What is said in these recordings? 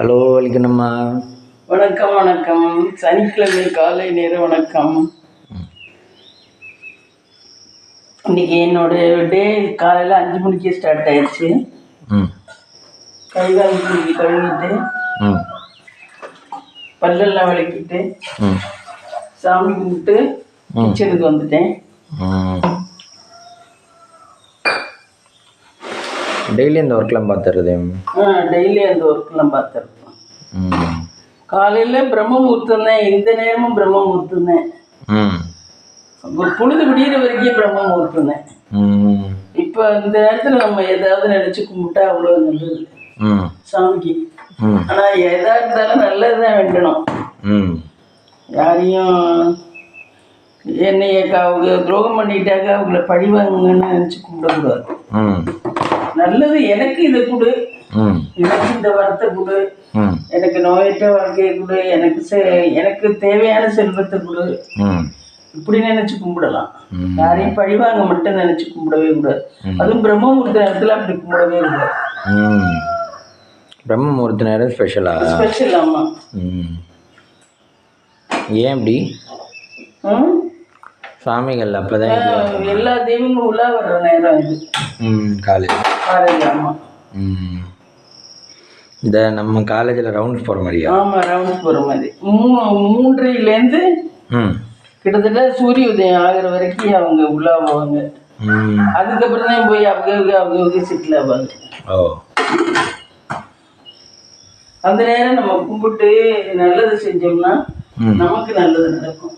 Hello வலிக்கணும்மா. வணக்கம் வணக்கம். சனிக்கிழமை காலை நேர வணக்கம். இன்னைக்கு என்னோட டே காலையில் 5 மணிக்கு ஸ்டார்ட் ஆயிடுச்சு. கைகால் கழுவிட்டு பல்லெல்லாம் விளக்கிட்டு சாமி கும்பிட்டு கிச்சனுக்கு வந்துட்டேன். டெய்லி இந்த ஒர்க்லாம் பார்த்துருது? டெய்லி அந்த ஒர்க்லாம் பார்த்துருக்கோம். காலையில் பிரம்ம முகூர்த்தம் தான், இந்த நேரமும் பிரம்ம முகூர்த்தம் தான். பொழுது விடிகிற வரைக்கும் பிரம்ம முகூர்த்தம் தான். இப்போ இந்த நேரத்தில் நம்ம ஏதாவது நினச்சி கும்பிட்டா அவ்வளோ நல்லது சாமிக்கு. ஆனால் எதா இருந்தாலும் நல்லதுதான் வேண்டணும். யாரையும் என்னைய அவங்க துரோகம் பண்ணிட்டாக்க அவங்கள பழி வாங்கன்னு நினச்சி கும்பிடக்கூடாது. நல்லது, எனக்கு இதை கொடு, எனக்கு இந்த வரத்தை கொடு, எனக்கு நோயற்ற வாழ்க்கையை கொடு, எனக்கு தேவையான செல்வத்தை கொடு, இப்படி நினைச்சு கும்பிடலாம். யாரையும் பழிவாங்க மட்டும் நினைச்சு கும்பிடவே கூடாது. அதுவும் பிரம்ம முகூர்த்த நேரத்தில் அப்படி கும்பிடவே கூடாது. பிரம்ம முகூர்த்த நேரம் ஸ்பெஷலா? ஸ்பெஷல். ஆமா. ஏன் அப்படி? சாமிகள் அப்பதான் எல்லா தெய்வங்களும் உலா வர்ற நேரம் இது காலையில். ஆமா. இந்த நம்ம காலேஜில் ரவுண்ட்ஸ் போகிற மாதிரியா? ஆமாம், ரவுண்ட்ஸ் போகிற மாதிரி 3:30லேருந்து கிட்டத்தட்ட சூரிய உதயம் ஆகிற வரைக்கும் அவங்க உள்ளா போவாங்க. அதுக்கப்புறம் தான் போய் அவங்க செட்டில் ஆவாங்க. அந்த நேரம் நம்ம கும்பிட்டு நல்லது செஞ்சோம்னா நமக்கு நல்லது நடக்கும்.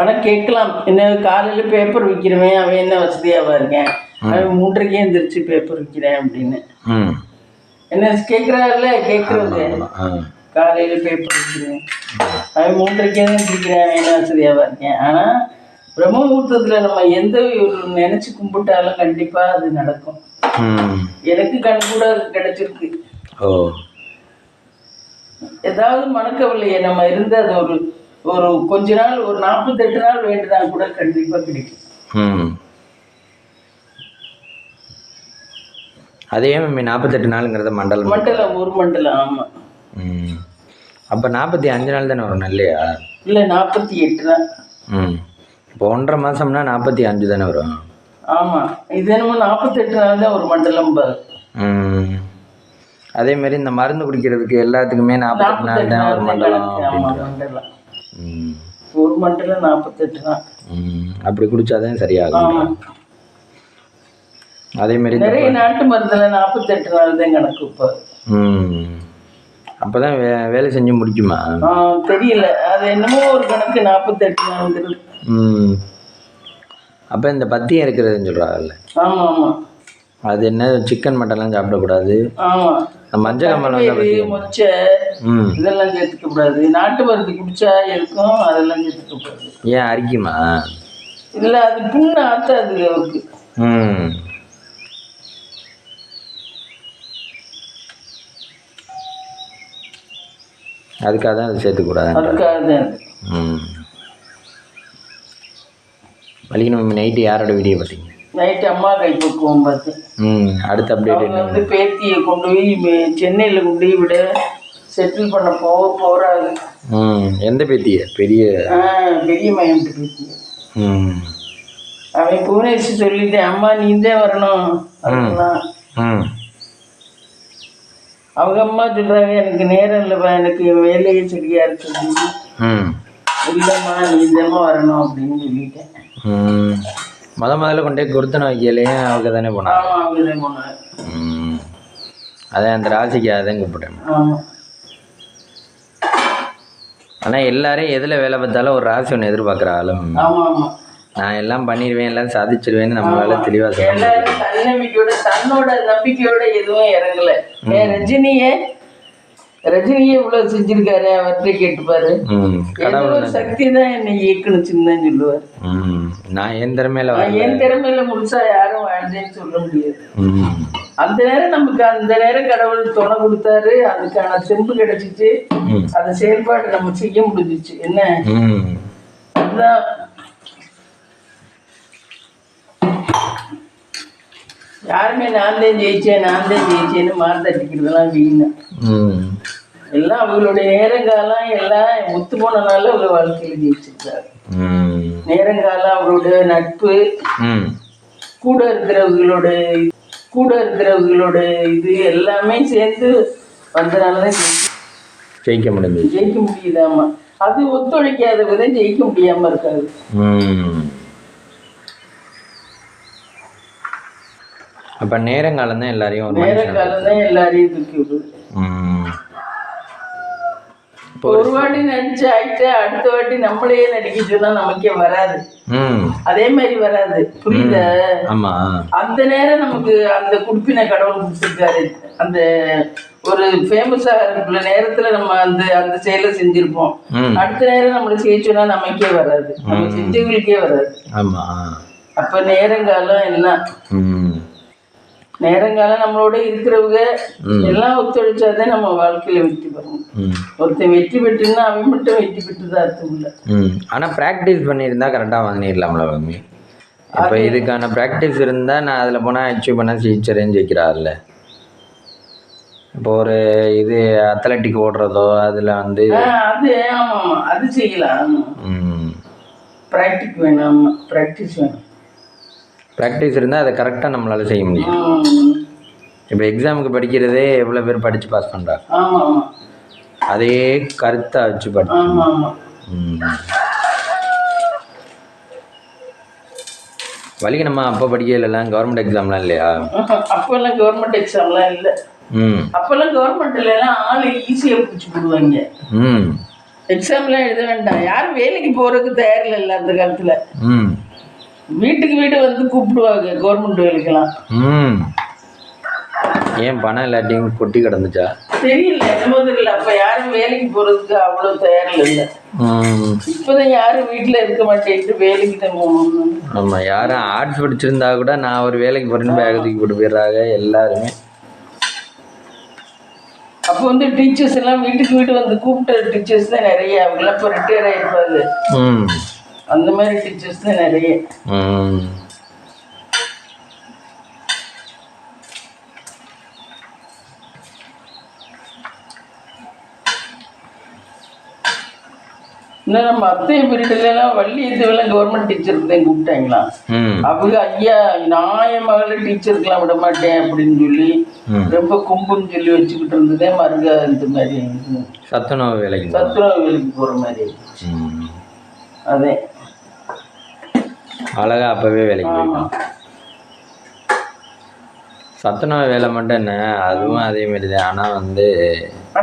ஆனால் கேட்கலாம், என்ன காலையில் பேப்பர் விற்கிறவன் அவன் என்ன வசதியாவா இருக்கேன், அவன் 3:30க்கே எந்திரிச்சு பேப்பர் விற்கிறேன் அப்படின்னு என்ன கேட்குறாருல்ல. கேட்குறவங்க காலையில் பேப்பர் விற்கிறேன், அவன் 3:30க்கே எந்திரிக்கிறேன், அவன் என்ன வசதியாவா இருக்கேன். ஆனால் பிரம்ம முகூர்த்தத்தில் நம்ம எந்த ஒரு நினச்சி கும்பிட்டாலும் கண்டிப்பாக அது நடக்கும். எனக்கு கண் கூட கிடைச்சிருக்கு. ஏதாவது மனக்கவலையை நம்ம இருந்து அது ஒரு கொஞ்ச நாள், ஒரு 48 நாள் வேண்டுனா கூட கண்டிப்பா கிடைக்கும். அதே 48 நாளுங்கிறத மண்டலம் ஒரு மண்டலம். ஆமா. அப்ப 45 நாள் தானே வரும் இல்லையா? இல்ல 48 நாள். இப்போ 1.5 மாசம்னா 45 தானே வரும். ஆமா, இது என்னமோ 48 நாள் தான் ஒரு மண்டலம். அதே மாதிரி இந்த மருந்து குடிக்கிறதுக்கு எல்லாத்துக்குமே 48 நாள் தான் ஒரு மண்டலம். ஒரு மண்டலம் 48 நாள் அப்படி குடிச்சாதான் சரியாகும். அதே மாதிரி நிறைய நாட்டு மருந்துல 48 நாள் தான் கணக்கு. இப்போ அப்பதான் வேலை செஞ்சு முடிக்குமா தெரியல. அது என்னமோ ஒரு கணக்கு 48 நாள். அப்ப இந்த பத்தியம் இருக்கிறதுன்னு சொல்றாங்கல்ல. ஆமா ஆமா. அது என்ன, சிக்கன் மட்டன்லாம் சாப்பிடக்கூடாது. ஆமா. மஞ்சள் கம்பளம் மொச்சை இதெல்லாம் சேர்த்துக்க கூடாது. நாட்டு மருந்து குடிச்சா இருக்கும், அதெல்லாம் சேர்த்துக்க கூடாது. ஏன் அரிக்குமா? இல்ல, அது புண்ணு ஆத்தாது அவருக்கு. அதுக்காக தான் அது சேர்த்துக்கூடாது. அதுக்காக தான். வலிக்கணும். நைட்டு யாரோட வீடியோ பார்த்தீங்க? நைட்டு அம்மா கைப்பக்குவம் பார்த்து. அடுத்த அப்டேட் வந்து பேத்தியை கொண்டு போய் சென்னையில் கொண்டு போய் விட செட்டில் பண்ண போகிறாங்க. எந்த பேத்திய? பெரிய மகன் பேத்திய. அவன் புவனேஸ்வரி சொல்லிட்டேன், அம்மா நீ தான் வரணும் அப்படின்னா. அவங்க அம்மா சொல்கிறாங்க, எனக்கு நேரம் இல்லைப்பா, எனக்கு வேலையே சரியா இருக்கு. இல்லைம்மா நீ தான் வரணும் அப்படின்னு சொல்லிட்டேன். முதல்ல கொண்டே கொடுத்தன வைக்கலையே அவங்க தானே போனாங்க. அதான் அந்த ராசிக்கு அதான் கூப்பிட்டேன். ஆனால் எல்லாரையும் எதில் வேலை பார்த்தாலும் ஒரு ராசி ஒன்று எதிர்பார்க்குற ஆளும். நான் எல்லாம் பண்ணிடுவேன், எல்லாம் சாதிச்சிருவேன்னு நம்மளால தெளிவாக சொல்ல. தன்னோட நம்பிக்கையோட எதுவும் இறங்கல. ரஜினியே இவ்வளவு செஞ்சிருக்காரு, அவர்கிட்ட கேட்டுப்பாரு. கடவுள் சக்தி தான் என்னை இயக்கணுச்சுன்னு தான் சொல்லுவார். நான் என் திறமையில முழுசா யாரும் வாழ்ந்தேன்னு சொல்ல முடியாது. அந்த நேரம் நமக்கு அந்த நேரம் கடவுள் துணை கொடுத்தாரு, அதுக்கான செம்பு கிடைச்சிச்சு, அந்த செயல்பாடு நம்ம செய்ய முடிஞ்சிச்சு. என்ன அதுதான் யாருமே நான் தான் ஜெயிச்சேன்னு மாத்தட்டிக்கிறதெல்லாம் வீணு. எல்லாம் அவங்களுடைய நேரங்காலம் எல்லாம் ஒத்து போனனால அவங்க வாழ்க்கையில ஜெயிச்சிருக்காரு. நேரங்காலம் அவங்களுடைய நட்பு, கூட இருக்கிறவங்களோட இது எல்லாமே சேர்ந்து வந்தனாலதான் ஜெயிக்க முடியுதாமா. அது ஒத்துழைக்காத வித ஜெயிக்க முடியாம இருக்காது. அப்ப நேரங்காலம் தான் எல்லாரையும் தூக்கி விடுது. ஒரு வாட்டி நடிச்சு ஆயிட்டு அடுத்த வாட்டி நம்மளே நடிக்க சொன்னா நமக்கே வராது. அதே மாதிரி வராது, புரியுதா? அந்த நேரம் நமக்கு அந்த குடுப்பின கடவுள் கொடுத்துருக்காரு. அந்த ஒரு ஃபேமஸா இருக்கிற நேரத்துல நம்ம அந்த செயலை செஞ்சிருப்போம். அடுத்த நேரம் நம்மளுக்கு செய்ய சொன்னா நமக்கே வராது, நம்ம செஞ்சவங்களுக்கே வராது. அப்ப நேரங்காலம் எல்லாம் நேரங்காலம் நம்மளோட இருக்கிறவங்க எல்லாம் ஒத்துழைச்சாதான் நம்ம வாழ்க்கையில வெற்றி பெறணும். ஒருத்தன் வெற்றி பெற்றுன்னா அவன் மட்டும் வெற்றி பெற்றுதான் அர்த்தம் இல்லை. ஆனா பிராக்டிஸ் பண்ணியிருந்தா கரெக்டா வாங்கிடலாம்ல மம்மி. இப்போ இதுக்கான பிராக்டிஸ் இருந்தா நான் அதுல போனா அச்சீவ் பண்ண ஜெயிக்கிறாருல்ல. இப்போ ஒரு இது அத்லட்டிக் ஓடுறதோ அதுல வந்து அது ஆமா அது செய்யலாம். பிராக்டிஸ் வேணும், பிராக்டிஸ் வேணும். ப்ராக்டிஸ் இருந்தால் அதை கரெக்டாக நம்மளால் செய்ய முடியும். இப்போ எக்ஸாமுக்கு படிக்கிறதே எவ்வளோ பேர் படித்து பாஸ் பண்ணுறாங்க. அதே கருத்தை வச்சு வலிக்கு நம்ம அப்போ படிக்கலாம். கவர்மெண்ட் எக்ஸாம்லாம் இல்லையா? அப்போல்லாம் கவர்மெண்ட் எக்ஸாம்லாம் இல்லை. அப்போல்லாம் கவர்மெண்ட்ல ஆள் ஈஸியாக பிடிச்சி போடுவாங்க. எக்ஸாம்லாம் எழுத வேண்டாம். யாரும் வேலைக்கு போகிறதுக்கு தயாரில் இல்லை அந்த காலத்தில். வீட்டுக்கு வீடு வந்து கூப்பிடுவாங்க கவர்மெண்ட் வேலைக்கெல்லாம். ஏன் பணம் இல்லாட்டியும் கொட்டி கிடந்துச்சா தெரியல, என்னமோ தெரியல. அப்ப யாரும் வேலைக்கு போறதுக்கு அவ்வளவு தயாரில் இல்லை. இப்பதான் யாரும் வீட்டுல இருக்க மாட்டேன்ட்டு வேலைக்கு தான் போகணும். ஆமா, யாரும் ஆர்ட்ஸ் படிச்சிருந்தா கூட நான் ஒரு வேலைக்கு போறேன்னு பேகத்துக்கு போட்டு போயிடுறாங்க எல்லாருமே. அப்போ வந்து டீச்சர்ஸ் எல்லாம் வீட்டுக்கு வீடு வந்து கூப்பிட்ட டீச்சர்ஸ் தான் நிறைய. அவங்கெல்லாம் இப்போ ரிட்டையர் ஆயிருப்பாங்க. அந்த மாதிரி டீச்சர்ஸ் தான் நிறைய. இன்னும் நம்ம அத்தைய பீரியட்லாம் வள்ளியத்துவெல்லாம் கவர்மெண்ட் டீச்சருக்கு தான் கூப்பிட்டாங்களாம். அவங்க ஐயா நான் என் மகளை டீச்சருக்கெல்லாம் விட மாட்டேன் அப்படின்னு சொல்லி ரொம்ப கும்புன்னு சொல்லி வச்சுக்கிட்டு இருந்ததே மருங்க இந்த மாதிரி சத்துணவு வேலைக்கு போற மாதிரி. அதே அழகா அப்பவே வேலைக்கு போயிடும். சத்துணவு வேலை மட்டும் என்ன, அதுவும் அதே மாதிரி தான். ஆனா வந்து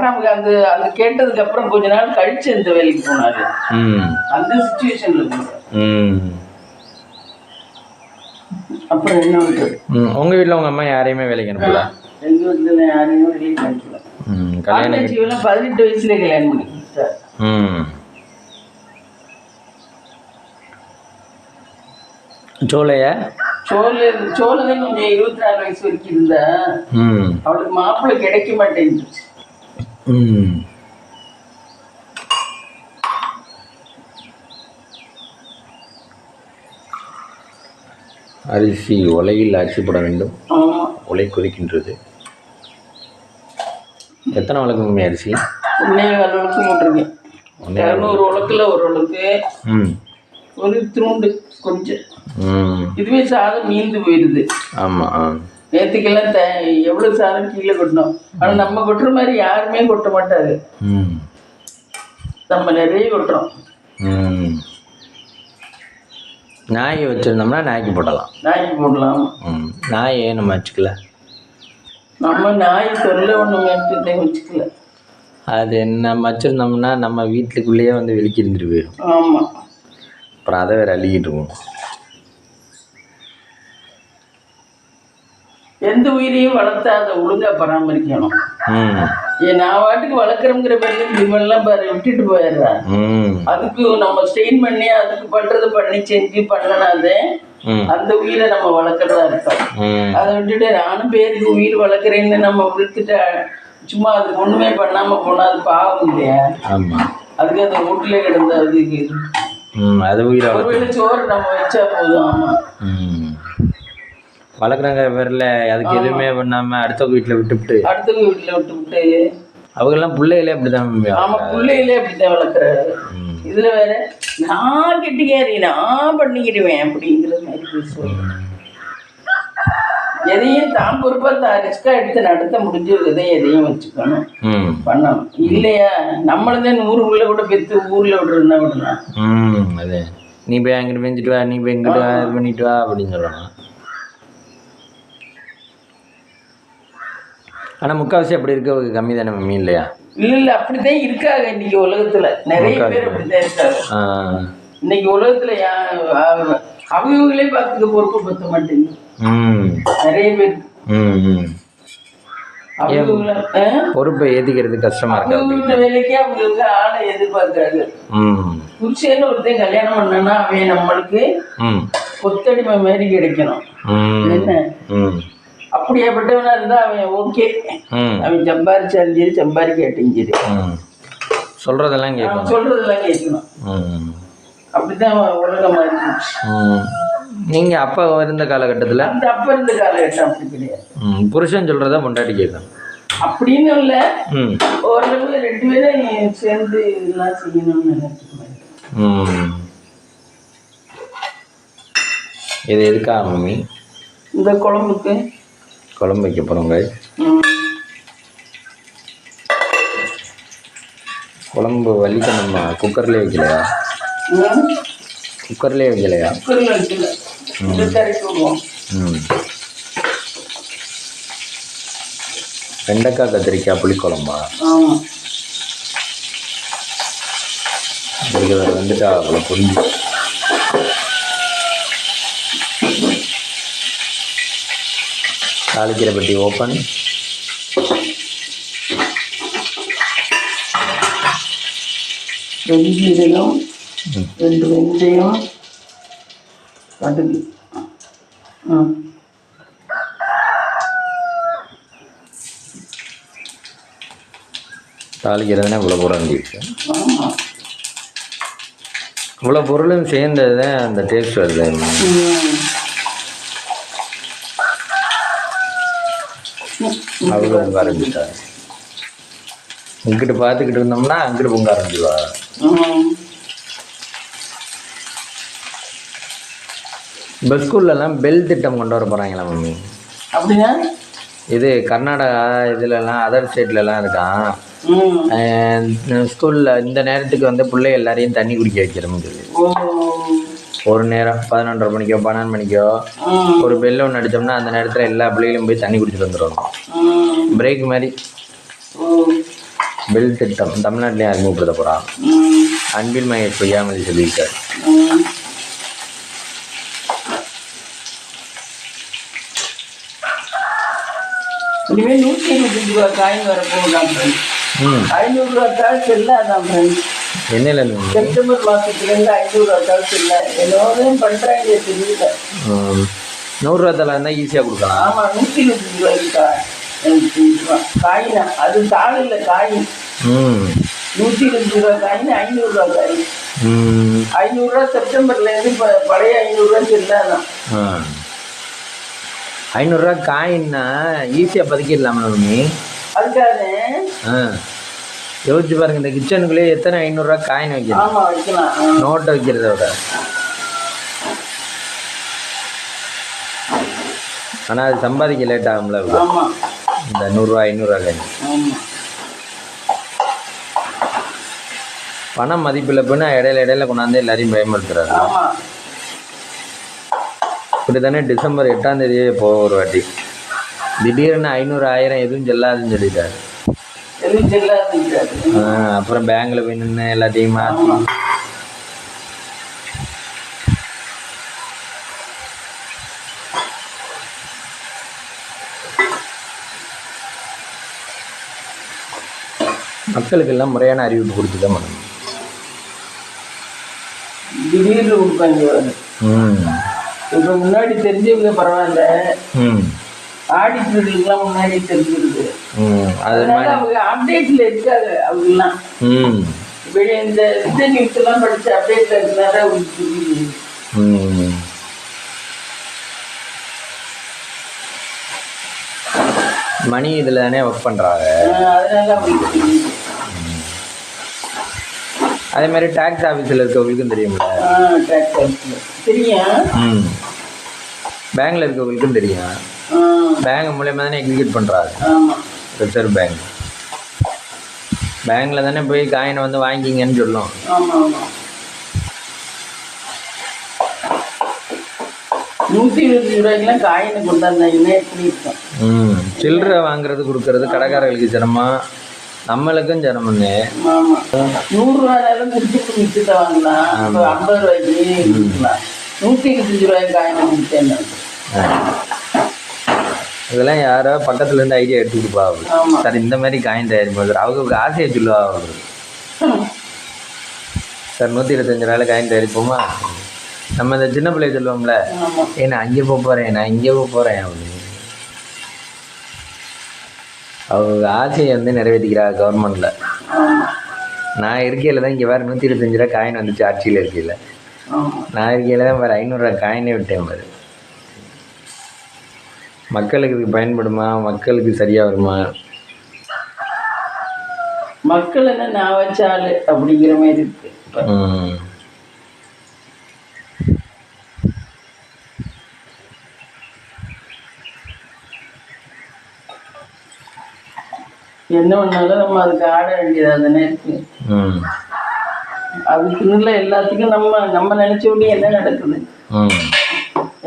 நமக்கு அந்த அந்த கேட்டதுக்கு அப்புறம் கொஞ்ச நாள் கழிச்சு இந்த வேலைக்கு போனாரு. அந்த சிச்சுவேஷன்ல அப்புறம் என்ன பண்றது? உங்க வீட்டுல உங்க அம்மா யாரையுமே வேலைக்கு அனுப்பல? எங்க வீட்டுல யாரையுமே வேலைக்கு அனுப்பல. கல்யாணம் 18 வயசுல கல்யாணம் பண்ணி கொடுத்தாரு. சோழதான் கொஞ்சம் 24 வயசு வரைக்கும் இருந்தா அவளுக்கு மாப்பிள்ளை கிடைக்க மாட்டேங்குது. அரிசி உலையில் அரிசிப்பட வேண்டும். உலை கொதிக்கின்றது. எத்தனை உலகம் அரிசி? 1.25 உலக்கு போட்டிருக்கேன். 200 உலக்குல ஒரு உலக்கு, ஒரு திருண்டு கொஞ்சம். இதுவே சாதம் மீந்து போயிடுது. ஆமா, நேற்றுக்கெல்லாம் எவ்வளவு சாதம் கீழே கொட்டணும். ஆனா நம்ம கொட்டுற மாதிரி யாருமே கொட்ட மாட்டாரு. நம்ம நிறைய கொட்டுறோம். நாய் வச்சிருந்தோம்னா நாய்க்கு போடலாம். நாய் ஏன் நம்ம வச்சுக்கல? நம்ம நாய் சொல்ல ஒண்ணு வச்சுக்கல. அது என்ன வச்சிருந்தோம்னா நம்ம வீட்டுக்குள்ளேயே வந்து வெளிக்கி இருந்துட்டு போயிடும். ஆமா, அப்புறம் அதை வேற அள்ளிக்கிட்டு இருக்கும். எந்த உயிரையும் வளர்த்தா அதை ஒழுங்கா பராமரிக்கணும். நான் வாட்டுக்கு வளர்க்குறோங்கிற பேர்ல இவெல்லாம் விட்டுட்டு போயிடுறேன். அதுக்கு நம்ம ஸ்டெயின் பண்ணி அதுக்கு பண்றதை பண்ணி செஞ்சு பண்ணனாதே அந்த உயிரை நம்ம வளர்க்கறதா இருக்கோம். அதை விட்டுட்டு நானும் பேருக்கு உயிர் வளர்க்குறேன்னு நம்ம விழுத்துட்டா சும்மா அது ஒண்ணுமே பண்ணாம போனா அது பாவம் இல்லையா? அதுக்கு அந்த வீட்டுல கிடந்த அதுக்கு அது உயிரை சோறு நம்ம வச்சா போதும். ஆமா, வளர்க்குறாங்க பேரில் அதுக்கு எதுவுமே பண்ணாமல் அடுத்த வீட்டில் விட்டுவிட்டு அடுத்தவங்க வீட்டில் விட்டு அவங்கெல்லாம் பிள்ளைகளே அப்படி தான் ஆமா பிள்ளைகளே அப்படித்தான் வளர்க்குறாரு. இதுல வேற நான் கெட்டிக்காரி நான் பண்ணிக்கிடுவேன் அப்படிங்கிற மாதிரி பேசுவேன். எதையும் தான் பொறுப்பா தான் ரிஸ்கா எடுத்து நடத்த முடிஞ்சதை எதையும் வச்சுக்கணும் பண்ணணும். இல்லையா நம்மளதான் 100 உள்ள கூட பெற்று ஊர்ல விடுறதுனா விடலாம். அதே நீ போய் அங்கிட்டு பெஞ்சிட்டு வா, நீ போய் இங்கிட்டு வா, இது பண்ணிட்டு வா அப்படின்னு சொல்லலாம். ஆனால் முக்கால்வாசி அப்படி இருக்க கம்மி தானே மம்மி இல்லையா? இல்ல அப்படித்தான் இருக்காங்க இன்னைக்கு உலகத்துல. நிறைய பேர் அப்படித்தான் இருக்காங்க இன்னைக்கு உலகத்துல. அவங்களே பார்த்துக்க பொறுப்பு பத்த மாட்டேங்குது நிறைய பேர். பொறுப்பை ஏத்துக்கிறது கஷ்டமா இருக்கு. அவங்க வேலைக்கு அவங்களுக்கு ஆளை எதிர்பார்க்கறாங்க. புருஷன்னு ஒருத்தன் கல்யாணம் பண்ணனா அவன் நம்மளுக்கு கொத்தடிமை மாதிரி கிடைக்கணும். என்ன அப்படியாப்பட்டவனா இருந்தா அவன் ஓகே, அவன் சம்பாரிச்சாலும் சரி சம்பாதிக்காட்டியும் சரி சொல்றதெல்லாம் கேட்கணும். அப்படித்தான் உலகம் மாறிடுச்சு. நீங்க அப்ப இருந்த காலகட்டத்துல அப்ப இருந்த காலகட்டம் அப்படி கிடையாது. புருஷன் சொல்றத பொண்டாட்டி கேட்கணும் அப்படின்னு இல்ல, ஓரளவு 2 பேரும் சேர்ந்து எல்லாம் செய்யணும்னு நினைக்கிறேன். இது எதுக்கா மம்மி? இந்த குழம்புக்கு குழம்பு வைக்க போறோங்க. குழம்பு வலிக்க நம்ம குக்கர்லேயே வைக்கலையா? குக்கர்லேயே வைக்கலையா? வெண்டைக்காய் கத்திரிக்காய் புளிக்குழம்பா? வந்துட்டா அவ்வளோ புரிஞ்சு. தாளிக்கிற பட்டி ஓப்பன். வெந்தயம் 2 வெந்தயம் கடுகு. தாளிக்கிறதுனா இவ்வளோ பொருள் இருந்துச்சு. இவ்வளோ பொருளும் சேர்ந்தது தான் அந்த டேஸ்ட் வருது. அவ்வளோ பொங்க ஆரம்பிச்சிட்டாரு. இங்கிட்டு பார்த்துக்கிட்டு இருந்தோம்னா அங்கிட்டு பொங்க ஆரம்பிச்சுவா. இப்போ ஸ்கூல்லலாம் பெல் திட்டம் கொண்டு வர போகிறாங்களா மம்மி? அப்படின்னா இது கர்நாடகா இதுலலாம் அதர் ஸ்டேட்லலாம் இருக்கான். ஸ்கூலில் இந்த நேரத்துக்கு வந்து பிள்ளை எல்லாரையும் தண்ணி குடிக்க வைக்கிறோம்னு சொல்லி ஒரு நேரம் 11:30 மணிக்கோ 12 மணிக்கோ ஒரு பெல் ஒன்று அடித்தோம்னா அந்த நேரத்தில் எல்லா பிள்ளைகளும் போய் தண்ணி குடிச்சிட்டு வந்துடுவாங்க. பிரேக் மாதிரி பெல் திட்டம் தமிழ்நாட்டிலையும் அறிமுகப்படுத்த போகிறான். அன்பில் மகேஷ் பொய்யாமொழி சொல்லியிருக்காரு. இனிமேல் 125 ரூபா காயின் வரப்போகுதான். 500 ரூபா காசு இல்லாதான் ஃப்ரெண்ட்ஸ். என்னல செப்டம்பர் மாதத்துலேருந்து 500 ரூபா காசு இல்லை. எல்லோரும் பண்ணுறாங்க தெரியல. 100 ரூபா தலை இருந்தால் ஈஸியாக கொடுக்கலாம். ஆமாம் 125 ரூபாய்க்கு காயினா அது தாள் இல்லை காயின். 125 ரூபா காயின் 500 ரூபா காயின். 500 ரூபா செப்டம்பர்லேருந்து இப்போ பழைய 500 ரூபா இல்லாதான். 500 ரூபா காயின்னா ஈஸியாக பதுக்கிடலாமா மம்மி? அதுக்காக யோசிச்சு பாருங்க, இந்த கிச்சனுக்குள்ளேயே எத்தனை 500 ரூபா காயின் வைக்கலாம். நோட்டை வைக்கிறத விட. ஆனால் அது சம்பாதிக்க லேட் ஆகும்ல இந்த 100 ரூபா 500 ரூபா காயின். பணம் மதிப்பில் போனா இடையில கொண்டாந்து எல்லாரையும் பயன்படுத்துறாரு. இப்படி தானே டிசம்பர் 8ஆம் தேதியே போக ஒரு வாட்டி திடீர்னு 500 1000 எதுவும் செல்லாதுன்னு சொல்லிட்டாரு. அப்புறம் பேங்க்ல போய் நின்று எல்லாத்தையும் மாற்றி மக்களுக்கு எல்லாம் முறையான அறிவிப்பு கொடுத்து தான் பண்ணணும். திடீர்னு கொடுப்பாங்க. இப்போ முன்னாடி தெரிஞ்சவங்க பரவாயில்ல, ஆடிட்டர்களுக்கெல்லாம் முன்னாடி தெரிஞ்சிருக்கு. அதனால அவங்க அப்டேட்ல இருக்காங்க. அவங்கெல்லாம் இப்போ இந்த நியூஸ் எல்லாம் படிச்சு அப்டேட்ல இருக்கிறாங்க. அவங்களுக்கு தெரியுது. மணி இதில் தானே ஒர்க் பண்ணுறாங்க. அதனால அவங்களுக்கு தெரியுது. அதே மாதிரி டேக்ஸ் ஆஃபீஸில் இருக்கவங்களுக்கும் தெரியும்ல. டேக்ஸ் ஆஃபீஸில் தெரியும். பேங்கில் இருக்கவங்களுக்கும் தெரியும். பேங்க் மூலயமா தானே எக்ஸிக்யூட் பண்ணுறாங்க. ஆமாம், ரிசர்வ் பேங்க். பேங்க்கில் தானே போய் காயினை வந்து வாங்கிங்கன்னு சொல்லும். ஆமாம் ஆமாம். 125 ரூபாய்க்குலாம் காயினை கொண்டாந்தாங்கன்னா எப்படி இருக்கும்? சில்லறை வாங்குறது கொடுக்கறது கடைக்காரர்களுக்கு சிரமம், நம்மளுக்கும் சிரமம்னு. ஆமாம், 100 ரூபாயாலும் குடிச்சிட்டு மிச்சத்தை வாங்கலாம். 50 ரூபாய்க்கு கொடுக்கலாம். 125 ரூபாய்க்கு காயினை கொடுத்தேன். இதெல்லாம் யாரோ பக்கத்துல இருந்து ஐடியா எடுத்துக்கிட்டு போவாங்க. சார் இந்த மாதிரி காயின் தயாரிப்போம் சார், அவங்களுக்கு ஆசையை சொல்லுவா. சார் 125 ரூபாயில் காயின் தயாரிப்போமா? நம்ம இந்த சின்ன பிள்ளைய சொல்லுவோம்ல, நான் அங்கே போகிறேன், நான் இங்கே போகிறேன் அப்படின்னு. அவங்க ஆசையை வந்து நிறைவேற்றிக்கிறா கவர்மெண்ட்டில். நான் இருக்கையில் தான் இங்கே வேறு 125 ரூபா காயின் வந்துச்சு ஆட்சியில் இருக்கையில். நான் இருக்கையில் தான் வேறு 500 ரூபா காயினே விட்டேன் பாரு. மக்களுக்கு இது பயன்படுமா? மக்களுக்கு சரியாக வருமா? மக்கள் என்ன நான் வச்சாலு அப்படிங்கிற மாதிரி இருக்கு. என்ன பண்ணாலும் நம்ம அதுக்கு ஆட வேண்டியதாக தானே இருக்கு. அதுக்குன்னு எல்லாத்துக்கும் நம்ம நினைச்சபடி என்ன நடக்குது,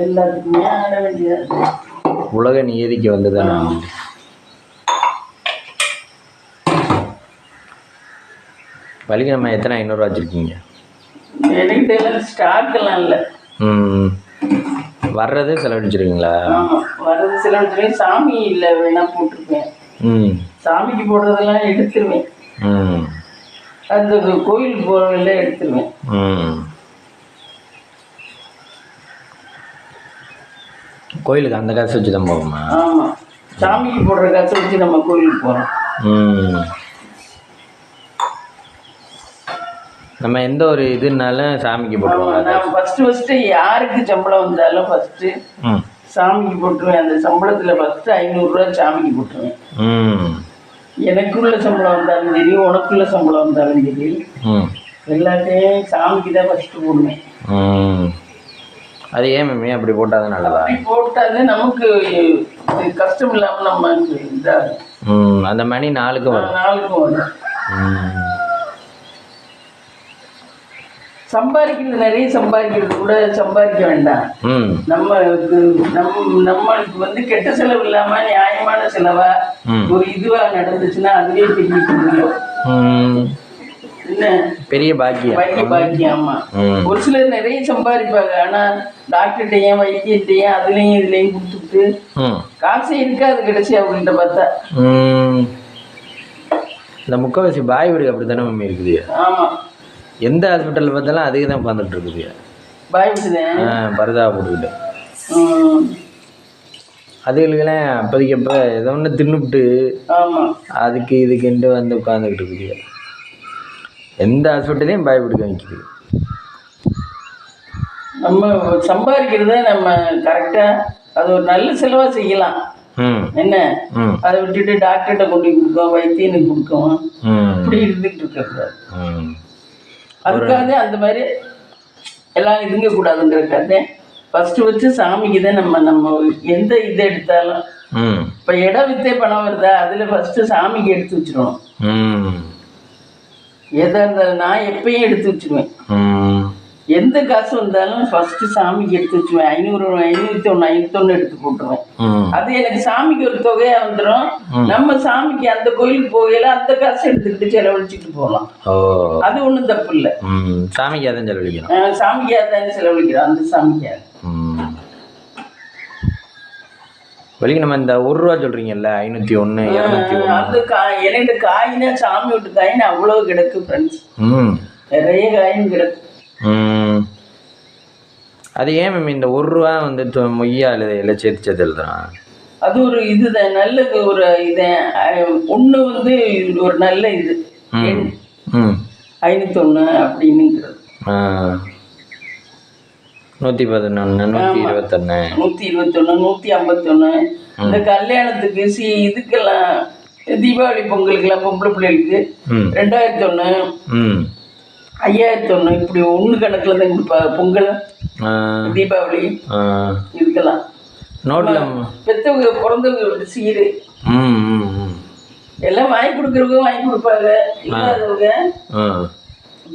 எல்லாத்துக்குமே ஆட வேண்டியதாக. உலக நீதிக்கு வந்துதானே. வலிக்கு நம்ம எத்தனை 500 ரூபா வச்சுருக்கீங்க? என்கிட்ட எல்லாம் ஸ்டாக்கெல்லாம் இல்லை. வர்றது செலவழிச்சிருக்கீங்களா? ஆமாம், வர்றது செலவழிச்சிருவேன். சாமி இல்லை வேணா போட்டிருப்பேன். சாமிக்கு போடுறதெல்லாம் எடுத்துருவேன். அந்த கோயிலுக்கு போகிறதெல்லாம் எடுத்துருவேன். கோயிலுக்கு அந்த காசு வச்சு தான் போவோமா? ஆமாம், சாமிக்கு போடுற காசை வச்சு நம்ம கோயிலுக்கு போகிறோம். நம்ம எந்த ஒரு இதுனாலும் சாமிக்கு போட்டுருவோம். நான் ஃபஸ்ட்டு யாருக்கு சம்பளம் வந்தாலும் ஃபஸ்ட்டு சாமிக்கு போட்டுருவேன். அந்த சம்பளத்தில் ஃபஸ்ட்டு 500 ரூபா சாமிக்கு போட்டுருவேன். எனக்குள்ள சம்பளம் வந்தாலும் சரி, உனக்குள்ள சம்பளம் வந்தாலும் சரி, எல்லாத்தையும் சாமிக்கு தான் ஃபஸ்ட்டு போடுவேன். அது ஏன் மேம் அப்படி போட்டால் தான் நல்லதா? அப்படி போட்டாலே நமக்கு கஷ்டம் இல்லாமல் நமக்கு இதாக அந்த மணி நாளுக்கும் வரும். சம்பாதிக்கிறது நிறைய சம்பாதிக்கிறது கூட சம்பாதிக்க வேண்டாம். நம்மளுக்கு வந்து கெட்ட செலவு இல்லாம நியாயமான செலவா ஒரு இதுவா நடந்துச்சுன்னா அதுவே பெரிய என்ன பெரிய பாக்கியம். ஆமா, ஒரு சிலர் நிறைய சம்பாதிப்பாங்க. ஆனா டாக்டர்கிட்டையும் வைத்தியத்தையும் அதுலயும் இதுலயும் கொடுத்துட்டு காசே இருக்காது கிடைச்சி அவங்கள்ட்ட பார்த்தா. இந்த முக்கால்வாசி பாய் வீடு அப்படித்தானே மம்மி இருக்குது. ஆமா, எந்த ஹாஸ்பிட்டலில் பார்த்தாலும் அதுக்கு தான் உட்காந்துட்டு இருக்குது. பரதா போட்டுக்கிட்டு அதுகளுக்கெல்லாம் அப்போதைக்கு அப்போ ஏதோ ஒன்று தின்னுபிட்டு அதுக்கு இதுக்குன்ட்டு வந்து உட்காந்துக்கிட்டு இருக்குது. எந்த ஹாஸ்பிட்டலையும் பயப்படுக்க வைக்குது. நம்ம சம்பாதிக்கிறத நம்ம கரெக்டாக அது ஒரு நல்ல செலவாக செய்யலாம். என்ன அதை விட்டுட்டு டாக்டர்கிட்ட கொண்டு கொடுக்கும், வைத்தியனுக்கு கொடுக்கும், இப்படி இருந்துகிட்டு இருக்கக்கூடாது. அதுக்காக அந்த மாதிரி எல்லாம் இதுங்க கூடாதுங்கிறதுக்காக ஃபஸ்ட்டு வச்சு சாமிக்கு தான் நம்ம எந்த இதை எடுத்தாலும். இப்போ இடம் வித்தே பணம் வருதா, அதில் ஃபஸ்ட்டு சாமிக்கு எடுத்து வச்சிருவோம். எதாக இருந்தாலும் நான் எப்பயும் எடுத்து வச்சிருவேன். எந்த காசு வந்தாலும் ஃபர்ஸ்ட் சாமிக்கு எடுத்து வச்சுவேன். 501 எடுத்து போட்டுருவேன். அது எனக்கு சாமிக்கு ஒரு தொகையா வந்துடும். நம்ம சாமிக்கு அந்த கோயிலுக்கு போகையில அந்த காசு எடுத்துக்கிட்டு செலவழிச்சுட்டு போகலாம். அது ஒன்றும் தப்பு இல்லை. சாமிக்கு அதான் செலவழிக்கிறோம். சாமிக்கு அதான் செலவழிக்கிறோம். அந்த சாமிக்கு வலிக்கு நம்ம இந்த 1 ரூபா சொல்றீங்கல்ல, 501 201 அந்த எனக்கு காயினா சாமி விட்டு காயின் அவ்வளோ கிடக்கு ஃப்ரெண்ட்ஸ். நிறைய காயின் கிடக்கு. அது ஏன் மேம் இந்த 1 ரூபா வந்து மொய்யா இல்லை சேர்த்து எழுதுறான்? அது ஒரு இதுதான், நல்லது. ஒரு இதை ஒன்று வந்து ஒரு நல்ல இது 501 அப்படின்னுங்கிறது. 111, 121. 121, 151. இந்த கல்யாணத்துக்கு இதுக்கெல்லாம் தீபாவளி பொங்கலுக்கெல்லாம் பொம்பளை பிள்ளைகளுக்கு 2001, 5001 இப்படி ஒன்று கணக்கில் தான் கொடுப்பாங்க. பொங்கல், தீபாவளி இதுக்கெல்லாம் பெற்றவங்க பிறந்தவங்க சீரு எல்லாம் வாங்கி கொடுக்குறவங்க வாங்கி கொடுப்பாங்க. இல்லாதவங்க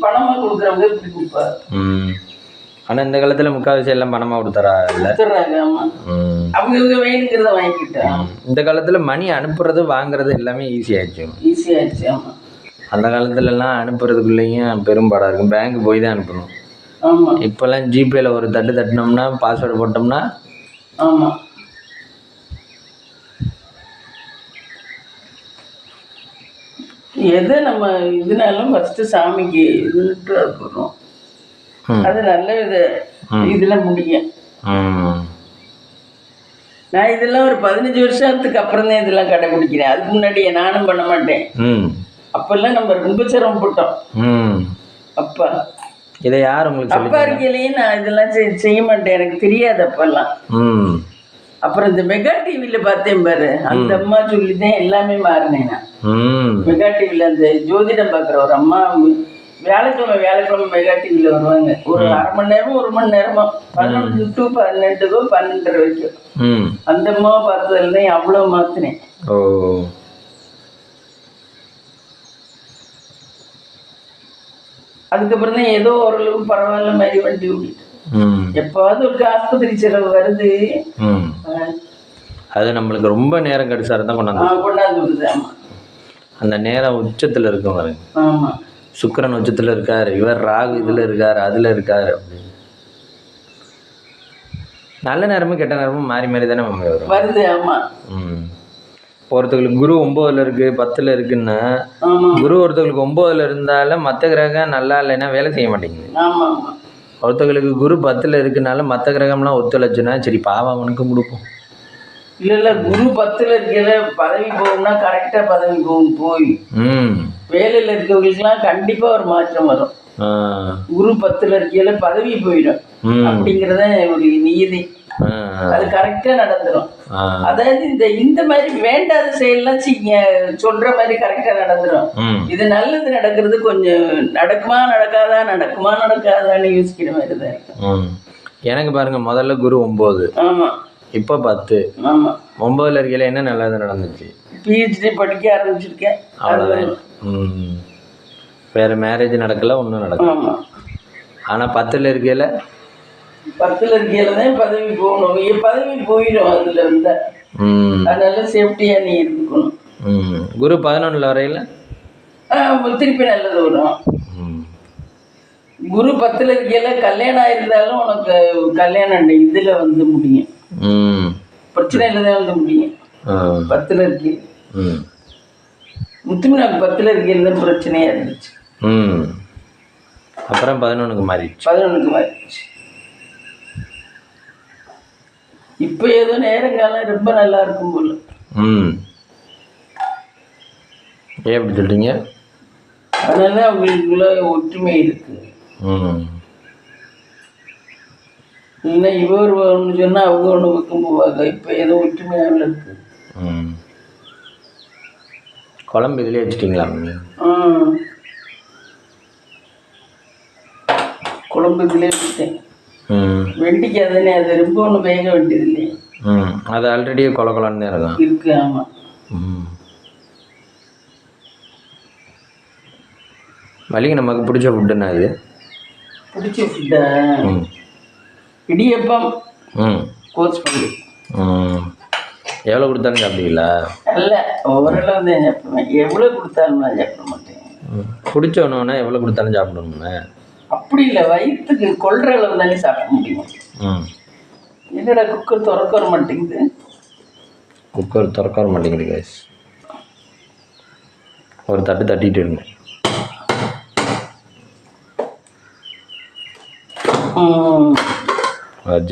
பணமாக கொடுக்குறவங்க இப்படி கொடுப்பாங்க. ஆனால் இந்த காலத்தில் முக்கால்வாசி எல்லாம் பணமாக கொடுத்துட்றாங்க. ஆமாம், அவங்க வேணுங்கிறத வாங்கிக்கிட்டாங்க. இந்த காலத்தில் மணி அனுப்புறது வாங்குறது எல்லாமே ஈஸியாகிடுச்சு. ஆமாம், அந்த காலத்துலலாம் அனுப்புறதுக்குள்ளேயும் பெரும்பாடாக இருக்கும். பேங்க் போய் தான் அனுப்பணும். ஆமாம், இப்போல்லாம் ஜிபேயில் ஒரு தட்டினோம்னா பாஸ்வேர்டு போட்டோம்னா ஆமாம். எதை நம்ம இதனாலும் ஃபஸ்ட்டு சாமிக்கு இதுன்ட்டு போடுறோம். அது நல்ல இதில் முடியும். நான் இதெல்லாம் ஒரு 15 வருஷத்துக்கு அப்புறம் தான் இதெல்லாம் கடைபிடிக்கிறேன். அதுக்கு முன்னாடி நானும் பண்ண மாட்டேன். அப்பெல்லாம் நம்ம ரொம்ப சிரமப்பட்டோம். அப்பா இதை யார் உங்களுக்கு அப்பா இருக்கையிலேயே நான் இதெல்லாம் செய்ய மாட்டேன். எனக்கு தெரியாது அப்பெல்லாம். அப்புறம் இந்த மெகா டிவியில் பார்த்தேன் பாரு, அந்த அம்மா சொல்லி தான் எல்லாமே மாறினேன் நான். மெகா டிவியில் அந்த ஜோதிடம் பார்க்குற ஒரு அம்மா வியாழக்கிழமை மெகா டிவியில் வருவாங்க. ஒரு அரை மணி நேரமோ 1 மணி நேரமோ 11 to 12 12:30 வரைக்கும். அந்த அம்மாவை பார்த்ததுல தான் அவ்வளோ மாற்றினேன். அதுக்கப்புறம் தான் ஏதோ ஓரளவுக்கு பரவாயில்ல மாதிரி வண்டி ஓடிட்டு. எப்பாவது ஒரு ஆஸ்பத்திரி செலவு வருது, அது நம்மளுக்கு ரொம்ப நேரம் கடிச்சா தான் கொண்டாந்து விடுது. ஆமா, அந்த நேரம் உச்சத்துல இருக்கும் பாருங்க. ஆமா, சுக்கிரன் உச்சத்துல இருக்காரு, இவர் ராகு இதுல இருக்காரு, அதுல இருக்காரு. அப்படின்னு நல்ல நேரமும் கெட்ட நேரமும் மாறி மாறி தானே வருது. ஆமா, ஒருத்தங்களுக்கு குரு 9ல் இருக்கு 10ல் இருக்குன்னா, குரு ஒருத்தங்களுக்கு 9ல் இருந்தாலும் மற்ற கிரகம் நல்லா இல்லைன்னா வேலை செய்ய மாட்டேங்குது. ஒருத்தங்களுக்கு குரு 10ல் இருக்குனாலும் மற்ற கிரகம்லாம் ஒத்துழைச்சுன்னா சரி பாவம் அவனுக்கு கொடுப்போம். இல்லை குரு 10ல் இருக்கிற பதவி போகும்னா கரெக்டாக பதவி போகும். போய் வேலையில் இருக்கிறவங்களுக்குலாம் கண்டிப்பாக ஒரு மாற்றம் வரும். குரு 10ல் இருக்கையில பதவி போயிடும் அப்படிங்கிறத ஒரு நீதி. அது கரெக்டா நடந்துடும். அதாவது இந்த மாதிரி வேண்டாத செயல்லாம் சொல்ற மாதிரி கரெக்டா நடந்துடும். இது நல்லது நடக்கிறது கொஞ்சம் நடக்குமா நடக்காதான்னு யோசிக்கிற மாதிரி தான் இருக்கும். எனக்கு பாருங்க, முதல்ல குரு 9, ஆமா, இப்போ 10. ஆமா, 9ல் இருக்கையில என்ன நல்லது நடந்துச்சு? PhD படிக்க ஆரம்பிச்சிருக்கேன். அவ்வளோதான். வேற மேரேஜ் நடக்கல, ஒன்றும் நடக்கல. ஆனா 10ல் இருக்கையில 10ல் இருக்கையில தான் பதவி போகணும். பதவி போயிடும் அதுல இருந்தா. அதனால சேஃப்டியா நீ இருக்கணும். குரு 11ல் வரையில திருப்பி நல்லது வரும். குரு 10ல் இருக்கையில கல்யாணம் ஆயிருந்தாலும் உனக்கு கல்யாணம் இதுல வந்து முடியும். பிரச்சனையில தான் வந்து முடியும். 10ல் இருக்கு. முத்துமினாக்கு 10ல் இருக்கையில தான் பிரச்சனையா இருந்துச்சு. அப்புறம் 11க்கு மாறிடுச்சு. இப்போ ஏதோ நேரங்காலம் ரொம்ப நல்லா இருக்கும் போல. ஏன் அப்படி சொல்றீங்க? அதனால அவங்களுக்குள்ள ஒற்றுமை இருக்கு. இல்லை இவர் ஒன்று சொன்னா அவங்க ஒன்று வைக்கும் போவாங்க. இப்போ ஏதோ ஒற்றுமையாக இருக்கு. குழம்பு இதுலேயே வச்சுட்டிங்களா? குழம்பு இதுலேயே வச்சுட்டேன். வெண்டிக்காய் தானே, அது ரொம்ப ஒன்றும் வேக வேண்டியது இல்லையே. அது ஆல்ரெடியே கொலன்னு இருக்கு. ஆமாம். மளிகை நமக்கு பிடிச்ச ஃபுட்டுன்னா இது பிடிச்ச ஃபுட்டா? இடியப்பம், கோஸ் பண்ணி. எவ்வளோ கொடுத்தாலும் சாப்பிடுவீங்களா? இல்லை, ஓரளவு தான் சாப்பிடுவேன். எவ்வளோ கொடுத்தாலும் நான் சாப்பிட மாட்டேன். பிடிச்ச உணவுனா எவ்வளோ கொடுத்தாலும் சாப்பிடணும்ண்ணே? அப்படி இல்லை, வயிற்றுக்கு கொள்ற அளவு தானே சாப்பிட முடியும். என்னடா குக்கர் திறக்க வர மாட்டேங்குது? குக்கர் திறக்க வர மாட்டேங்குது கைஸ். ஒரு தட்டிட்டு இருங்க.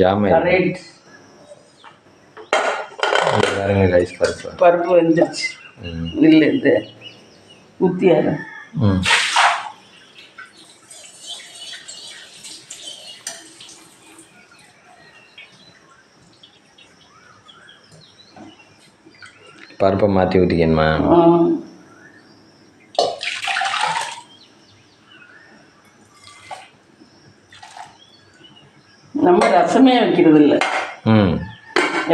ஜாமை வேறுங்க கைஸ். பருப்பு வந்துருச்சு. இல்லை இந்த ஊற்றியாரு. பருப்பை மாற்றி ஊற்றிக்கணுமா? நம்ம ரசமே வைக்கிறது இல்லை.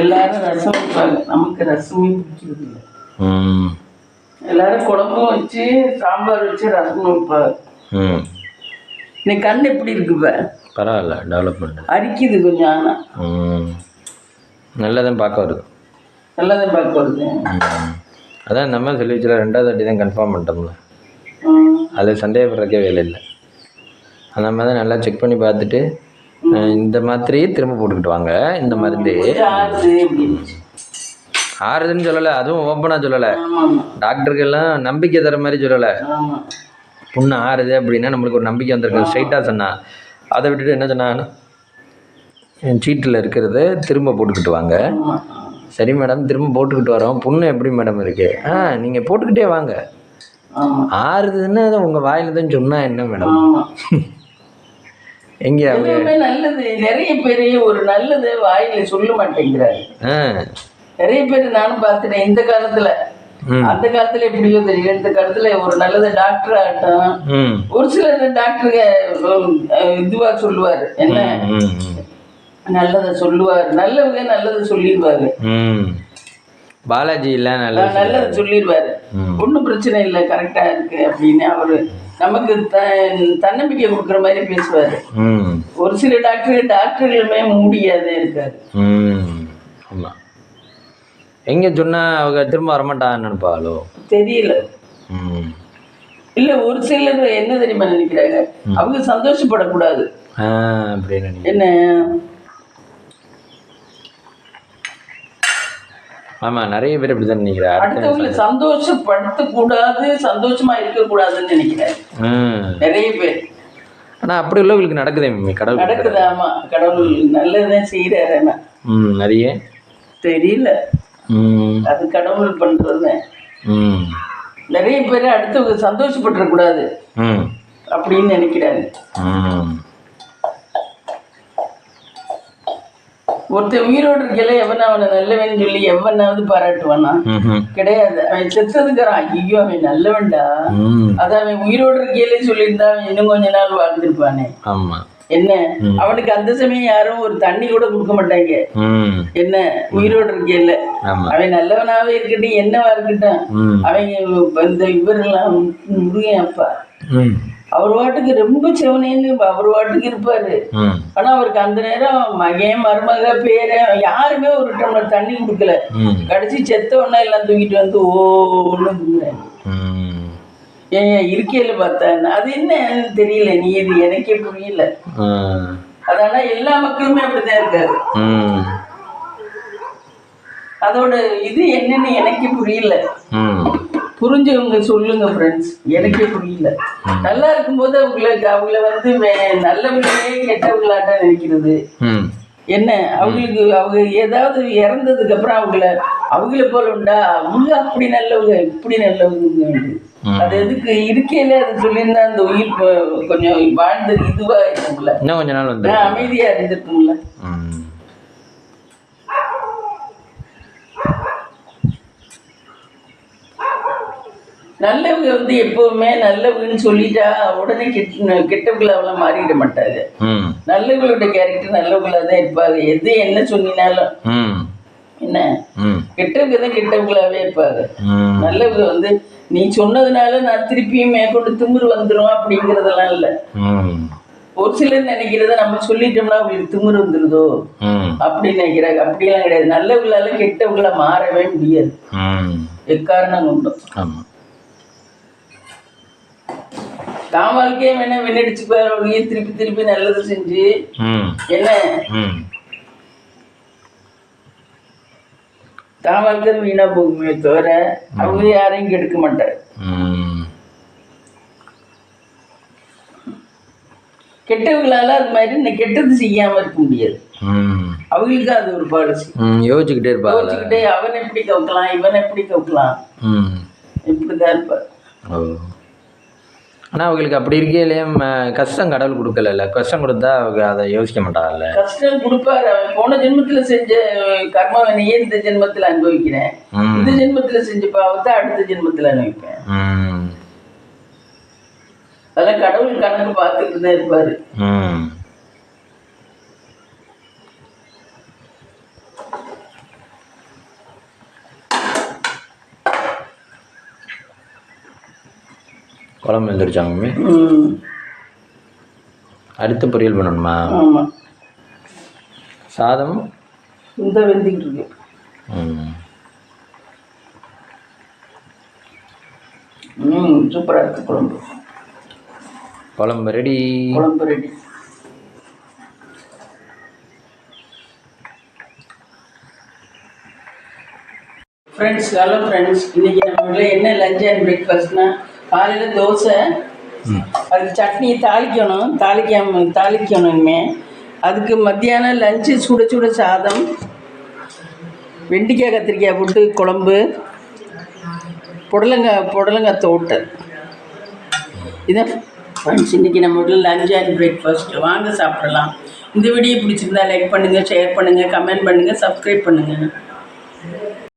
எல்லாரும் ரசம் வைப்பாங்க, நமக்கு ரசமே பிடிக்கிறது இல்லை. எல்லாரும் குழம்பும் வச்சு சாம்பார் வச்சு ரசம் வைப்பாங்க. நீ கண் எப்படி இருக்குப்ப? பரவாயில்ல, டெவலப்மெண்ட் அரிக்குது கொஞ்சம். ஆனால் நல்லதான் பார்க்க வருது. நல்லதான் பார்க்க வருது. அதான் நம்ம சொல்லி வச்சுல 2வது வாட்டி தான் கன்ஃபார்ம் பண்ணிட்டோம்ல, அதில் சந்தேகப்படுறக்கே வேலை இல்லை. அந்த மாதிரி தான் நல்லா செக் பண்ணி பார்த்துட்டு இந்த மாத்திரையே திரும்ப போட்டுக்கிட்டு வாங்க. இந்த மருந்து ஆறுதுன்னு சொல்லலை, அதுவும் ஓப்பனாக சொல்லலை. டாக்டருக்கெல்லாம் நம்பிக்கை தர மாதிரி சொல்லலை. புண்ணு ஆறுது அப்படின்னா நம்மளுக்கு ஒரு நம்பிக்கை வந்திருக்கு, ஸ்ட்ரைட்டாக சொன்னான். அதை விட்டுட்டு என்ன சொன்னாங்கன்னா, என் சீட்டில் இருக்கிறத திரும்ப போட்டுக்கிட்டு வாங்க. சரி மேடம், திரும்ப போட்டுக்கிட்டு வரோம். புண்ணு எப்படி மேடம் இருக்கு? நீங்கள் போட்டுக்கிட்டே வாங்க. ஆறுதுன்னு உங்கள் வாயில தான் சொன்னால் என்ன மேடம்? எங்கே அவங்க நல்லது நிறைய பேர் ஒரு நல்லது வாயில சொல்ல மாட்டேங்கிறாரு. நிறைய பேர் நானும் பார்த்துட்டேன். இந்த காலத்துல, அந்த காலத்துல எப்படியோ தெரியல, இந்த காலத்துல ஒரு நல்லது டாக்டர் ஆகட்டும், ஒரு சில டாக்டருங்க இதுவா சொல்லுவாரு, என்ன நல்லதை சொல்லுவாரு, நல்லவங்க நல்லதை சொல்லிடுவாரு. பாலாஜி இல்ல நல்லதை சொல்லிடுவாரு, ஒன்றும் பிரச்சனை இல்லை, கரெக்டா இருக்கு அப்படின்னு அவரு நமக்கு தன்னம்பிக்கை கொடுக்குற மாதிரி பேசுவாரு. ஒரு சில டாக்டர்களுமே மூடியாதே இருக்காரு. ஆமா, எங்க சொன்னா அவங்க திரும்ப வரமாட்டான்னு நினைப்பாளோ தெரியல. இல்ல ஒரு சிலர் என்ன தெரியுமா நினைக்கிறாங்க, அவங்க சந்தோஷப்படக்கூடாது அப்படின்னு. என்ன ஆமா, நிறைய பேர் இப்படிதான் நினைக்கிறாங்க. அடுத்தவங்களை சந்தோஷப்படுத்த கூடாது, சந்தோஷமா இருக்க கூடாதுன்னு நினைக்கிறாங்க நிறைய பேர். ஆனா அப்படி உள்ளவங்களுக்கு நடக்குதே, கடவுள் நடக்குது. ஆமா, கடவுள் நல்லதான் செய்யறாரு. நிறைய தெரியல, அது கடவுள் பண்றது. நிறைய பேர் அடுத்தவங்க சந்தோஷப்பட்டுற கூடாது அப்படின்னு நினைக்கிறாங்க. ஒருத்தர் உயிரோடு இருக்கல எவன் அவனை நல்லவன் சொல்லி எவனாவது பாராட்டுவானா? கிடையாது. அவன் செத்ததுக்குறான், ஐயோ அவன் நல்லவன்டா, அது அவன் உயிரோடு இருக்கையிலே சொல்லியிருந்தா அவன் இன்னும் கொஞ்ச நாள் வாழ்ந்துருப்பானே. என்ன, அவனுக்கு அந்த சமயம் யாரும் ஒரு தண்ணி கூட கொடுக்க மாட்டாங்க. என்ன, உயிரோடு இருக்கையில அவன் நல்லவனாவே இருக்கட்டும், என்னவா இருக்கட்டும், அவங்க இந்த இவரெல்லாம் முருகன் அப்பா அவர் வாட்டுக்கு ரொம்ப செவனேன்னு அவர் வாட்டுக்கு இருப்பாரு. ஆனா அவருக்கு அந்த நேரம் மகன் மருமக பேர யாருமே ஒரு டம்ளர் தண்ணி குடுக்கல. கடைசி செத்த ஒன்னா எல்லாம் தூக்கிட்டு வந்து ஒண்ணு ஏன் இருக்கையில பார்த்தேன். அது என்னன்னு தெரியல, நீ இது எனக்கே புரியல. அதானா எல்லா மக்களுமே அப்படிதான் இருக்காரு. அதோட இது என்னன்னு எனக்கே புரியல. புரிஞ்சவங்க சொல்லுங்க ஃப்ரெண்ட்ஸ், எனக்கே புரியல. நல்லா இருக்கும்போது அவங்கள வந்து நல்லவங்களே கெட்டவங்களாட்ட நினைக்கிறது. என்ன, அவங்களுக்கு அவங்க ஏதாவது இறந்ததுக்கு அப்புறம் அவங்கள போல உண்டா, அவங்க அப்படி நல்லவங்க இப்படி நல்லவங்க. அது எதுக்கு இருக்கையில அது சொல்லியிருந்தா அந்த உயிர் கொஞ்சம் வாழ்ந்து இதுவா இருக்கும்ல, இன்னும் கொஞ்ச நாள் வந்து அமைதியா இருந்திருக்கும்ல. நல்லவங்க வந்து எப்பவுமே நல்லவங்கன்னு சொல்லிட்டா உடனே கெட்டவங்கள மாறிட மாட்டாங்க. நல்லவங்களோட கேரக்டர் நல்லவங்களா தான் இருப்பாங்க. எது என்ன சொன்னாலும் என்ன, கெட்டவங்க தான் கெட்டவங்களாவே இருப்பாங்க. நல்லவங்க வந்து நீ சொன்னதுனால நான் திருப்பியும் மேற்கொண்டு திமிரு வந்துடும் அப்படிங்கறதெல்லாம் இல்லை. ஒரு சிலர் நினைக்கிறத நம்ம சொல்லிட்டோம்னா அவங்களுக்கு திமிரு வந்துருதோ அப்படின்னு நினைக்கிறாங்க. அப்படியெல்லாம் கிடையாது. நல்லவங்களால கெட்டவங்கள மாறவே முடியாது, எக்காரணம் கொண்டும். தான் வாழ்க்கையை வேணா விண்ணடிச்சு போய் திருப்பி திருப்பி நல்லது செஞ்சு என்ன தான் வாழ்க்கை வீணா போகுமே தவிர அவங்க யாரையும் கெடுக்க மாட்டார். கெட்டவங்களால அது மாதிரி இந்த கெட்டது செய்யாம இருக்க முடியாது. அவங்களுக்கு அது ஒரு பாலிசி. யோசிச்சுக்கிட்டே யோசிச்சுக்கிட்டே அவன் எப்படி கவுக்கலாம், இவன் எப்படி கவுக்கலாம், இப்படிதான் இருப்பார். ஆனால் அவங்களுக்கு அப்படி இருக்கையிலேயே கஷ்டம் கடவுள் கொடுக்கல, கஷ்டம் கொடுத்தா அவங்க அதை யோசிக்க மாட்டாங்கல்ல. கஷ்டம் கொடுப்பாரு. அவன் போன ஜென்மத்தில் செஞ்ச கர்மாவனையே இந்த ஜென்மத்தில் அனுபவிக்கிறேன், இந்த ஜென்மத்தில் செஞ்ச பாவத்தை அடுத்த ஜென்மத்தில் அனுபவிப்பேன். அதெல்லாம் கடவுள் கணக்கு பார்த்துட்டு தான் இருப்பாரு. குழம்பு எழுந்திரிச்சாங்க மம்மி. அடுத்து பொரியல் பண்ணணுமா? ஆமாம். சாதம் இந்த வெந்திக்கிட்டு இருக்கு. சூப்பராக இருக்குது குழம்பு. குழம்பு ரெடி. குழம்பு ரெடி. ஃப்ரெண்ட்ஸ், ஹலோ ஃப்ரெண்ட்ஸ், இன்றைக்கி நம்ம வீட்டில் என்ன லஞ்ச் அண்ட் பிரேக்ஃபாஸ்ட்னா, காலையில் தோசை, அதுக்கு சட்னி தாளிக்கணுமே. அதுக்கு மத்தியானம் லஞ்சு சுட சுட சாதம், வெண்டிக்காய் கத்திரிக்காய் போட்டு குழம்பு, புடலங்காய் தோட்டை. இதான் ஃப்ரெண்ட்ஸ் இன்றைக்கி நம்ம வீட்டில் லஞ்ச் அண்ட் பிரேக்ஃபாஸ்ட். வாங்க சாப்பிடலாம். இந்த வீடியோ பிடிச்சிருந்தா லைக் பண்ணுங்கள், ஷேர் பண்ணுங்கள், கமெண்ட் பண்ணுங்கள், சப்ஸ்கிரைப் பண்ணுங்கள்.